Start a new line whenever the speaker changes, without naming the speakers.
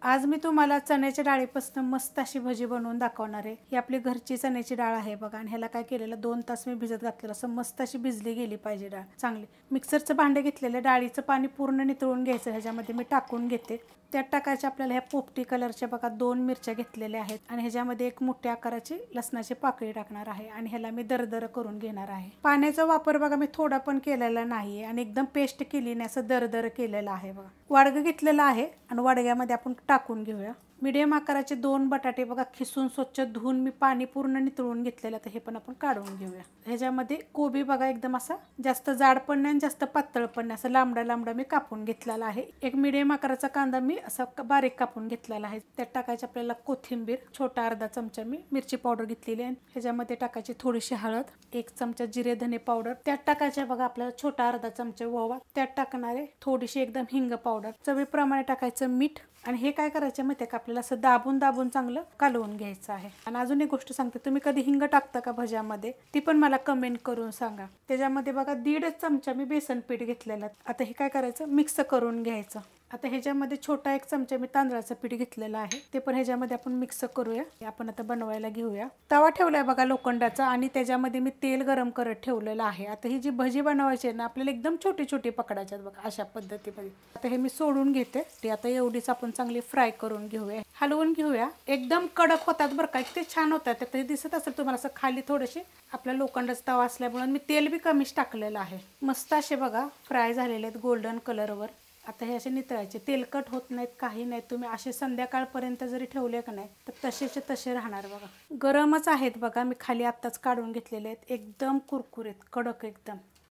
आज मी तुम्हाला चण्याच्या डाळीपासून मस्त अशी भजी बनवून दाखवणार आहे। ही आपली घरची चण्याची डाळ आहे बघा आणि ह्याला काय केलेलं 2 तास मी भिजत घातलेलं, असं मस्त अशी भिजली गेली पाहिजे डाळ चांगली। मिक्सरचं भांडे घेतलेलं, डाळीचं पाणी पूर्ण नितळून घ्यायचं, ह्याच्यामध्ये मी टाकून घेते। त्यात टाकायचे आपल्याला ह्या पोपटी कलरच्या बघा 2 मिरच्या घेतलेल्या आहेत आणि ह्याच्यामध्ये एक मोठ्या आकाराची लसणाची पाकळी टाकणार आहे आणि ह्याला मी दरदर करून घेणार आहे। पाण्याचा वापर बघा मी थोडा पण केलेला नाहीये आणि एकदम पेस्ट केली नाही, असं दरदर केलेलं आहे बघा। वाडगं घेतलेलं आहे आणि वाडग्यामध्ये आपण टाकून घेऊया। मीडियम आकाराचे 2 बटाटे बघा खिसून स्वच्छ धुवून मी पाणी पूर्ण नितळून घेतलेलं, तर हे पण आपण काढून घेऊया। ह्याच्यामध्ये कोबी बघा एकदम असा जास्त जाड पण नाही जास्त पातळ पण नाही, असं लांबडा लांबडा मी कापून घेतलेला आहे। एक मीडियम आकाराचा कांदा मी असा बारीक कापून घेतलेला आहे। त्यात टाकायची आपल्याला कोथिंबीर, छोटा अर्धा चमचा मी मिरची पावडर घेतलेली आहे। ह्याच्यामध्ये टाकायची थोडीशी हळद, 1 चमचा जिरे धने पावडर, त्यात टाकायचे बघा आपल्याला छोटा अर्धा चमचा ओवा, त्यात टाकणार आहे थोडीशी एकदम हिंग पावडर, चवीप्रमाणे टाकायचं मीठ आणि हे काय करायचं माहिती आहे का, आपल्याला असं दाबून दाबून चांगलं कालवून घ्यायचं आहे। आणि अजून एक गोष्ट सांगते, तुम्ही कधी हिंग टाकता का भज्यामध्ये, ती पण मला कमेंट करून सांगा। त्याच्यामध्ये बघा 1.5 चमचा मी बेसन पीठ घेतलेलं, आता हे काय करायचं मिक्स करून घ्यायचं। आता ह्याच्यामध्ये छोटा 1 चमचा मी तांदळाचं पीठ घेतलेलं आहे, ते पण ह्याच्यामध्ये आपण मिक्स करूया। आपण आता बनवायला घेऊया। तवा ठेवलाय बघा लोखंडाचा आणि त्याच्यामध्ये मी तेल गरम करत ठेवलेलं आहे। आता ही जी भजी बनवायची आहे ना, आपल्याला एकदम छोटी छोटी पकडायची आहेत बघा अशा पद्धतीमध्ये। आता हे मी सोडून घेते, ते आता एवढीच आपण चांगली फ्राय करून घेऊया, हलवून घेऊया। एकदम कडक होतात बरं का, ते छान होतात। आता हे दिसत असेल तुम्हाला असं खाली थोडेसे आपला लोखंडाचा तवा असल्यामुळे मी तेल बी कमीच टाकलेलं आहे। मस्त असे बघा फ्राय झालेले आहेत गोल्डन कलरवर। आता हे असे नितळायचे, तेलकट होत नाहीत काही नाही। तुम्ही असे संध्याकाळपर्यंत जरी ठेवले का नाही तर तसेचे तसे राहणार बघा। गरमच आहेत बघा, मी खाली आत्ताच काढून घेतलेले आहेत, एकदम कुरकुरीत कडक एकदम।